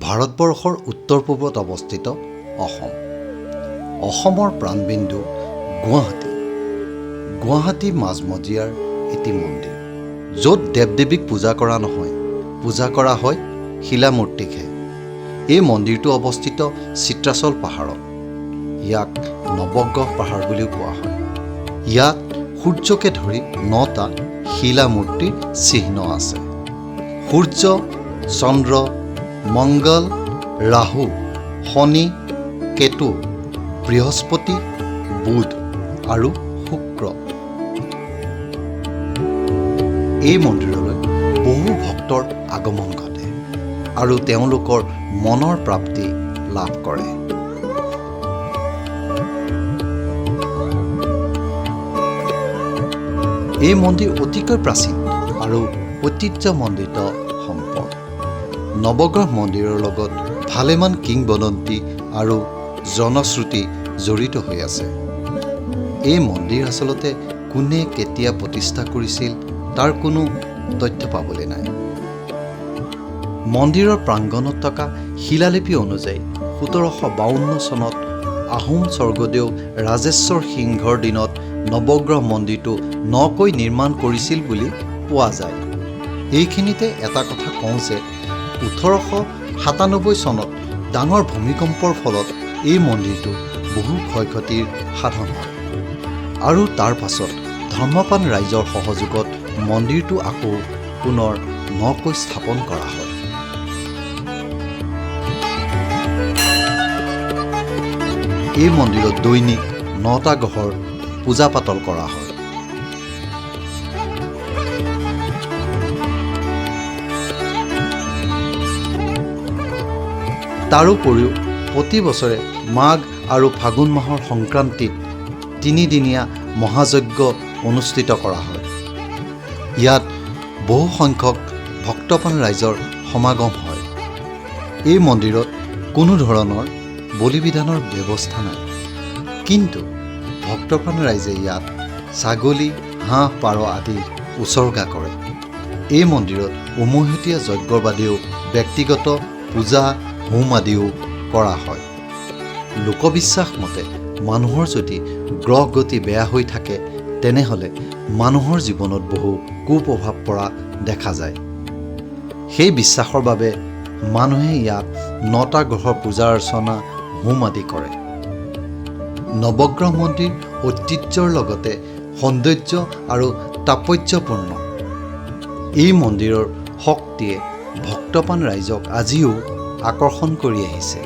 ভাৰতবৰ্ষৰ উত্তৰ পূবত অৱস্থিত অসম। অসমৰ প্ৰাণবিন্দু গুৱাহাটী। গুৱাহাটী মাজমজিয়াৰ এটি মন্দিৰ, য'ত দেৱ দেৱীক পূজা কৰা নহয়, পূজা কৰা হয় শিলামূৰ্তিকহে। এই মন্দিৰটো অৱস্থিত চিত্ৰাচল পাহাৰত। ইয়াক নৱগ্ৰহ পাহাৰ বুলিও কোৱা হয়। ইয়াত সূৰ্যকে ধৰি 9টা শিলামূৰ্তিৰ চিহ্ন আছে। সূৰ্য, চন্দ্ৰ, মংগল, ৰাহু, শনি, কেতু, বৃহস্পতি, বুধ আৰু শুক্ৰ। এই মন্দিৰলৈ বহু ভক্তৰ আগমন ঘটে আৰু তেওঁলোকৰ মনৰ প্ৰাপ্তি লাভ কৰে। এই মন্দিৰ অতিকৈ প্ৰাচীন আৰু ঐতিহ্যমণ্ডিত সম্পদ। নৱগ্ৰহ মন্দিৰৰ লগত ভালেমান কিংবদন্তি আৰু জনশ্ৰুতি জড়িত হৈ আছে। এই মন্দিৰ আচলতে কোনে কেতিয়া প্ৰতিষ্ঠা কৰিছিল তাৰ কোনো তথ্য পাবলৈ নাই। মন্দিৰৰ প্ৰাংগণত থকা শিলালিপি অনুযায়ী 1752 চনত আহোম স্বৰ্গদেউ ৰাজেশ্বৰ সিংহৰ দিনত নৱগ্ৰহ মন্দিৰটো নকৈ নিৰ্মাণ কৰিছিল বুলি পোৱা যায়। এইখিনিতে এটা কথা কওঁ যে 1897 চনত ডাঙৰ ভূমিকম্পৰ ফলত এই মন্দিৰটো বহু ক্ষয়ক্ষতিৰ সাধন হয় আৰু তাৰ পাছত ধৰ্মপান ৰাইজৰ সহযোগত মন্দিৰটো আকৌ পুনৰ নকৈ স্থাপন কৰা হয়। এই মন্দিৰত দৈনিক 9টা গ্ৰহৰ পূজা পাতল কৰা হয়। তাৰোপৰিও প্ৰতি বছৰে মাঘ আৰু ফাগুন মাহৰ সংক্ৰান্তিত 3দিনীয়া মহাযজ্ঞ অনুষ্ঠিত কৰা হয়। ইয়াত বহু সংখ্যক ভক্তপ্ৰাণ ৰাইজৰ সমাগম হয়। এই মন্দিৰত কোনো ধৰণৰ বলি বিধানৰ ব্যৱস্থা নাই, কিন্তু ভক্তপ্ৰাণ ৰাইজে ইয়াত ছাগলী, হাঁহ, পাৰ আদি উচৰ্গা কৰে। এই মন্দিৰত উমৈহতীয়া যজ্ঞৰ বাদেও ব্যক্তিগত পূজা, হোম আদিও কৰা হয়। লোকবিশ্বাস মতে মানুহৰ যদি গ্ৰহ গতি বেয়া হৈ থাকে তেনেহ'লে মানুহৰ জীৱনত বহু কুপ্ৰভাৱ পৰা দেখা যায়। সেই বিশ্বাসৰ বাবে মানুহে ইয়াত 9টা গ্ৰহৰ পূজা অৰ্চনা, হোম আদি কৰে। নৱগ্ৰহ মন্দিৰ ঐতিহ্যৰ লগতে সৌন্দৰ্য আৰু তাৎপৰ্যপূৰ্ণ। এই মন্দিৰৰ শক্তিয়ে ভক্তপ্ৰাণ ৰাইজক আজিও আকৰ্ষণ কৰি আহিছে।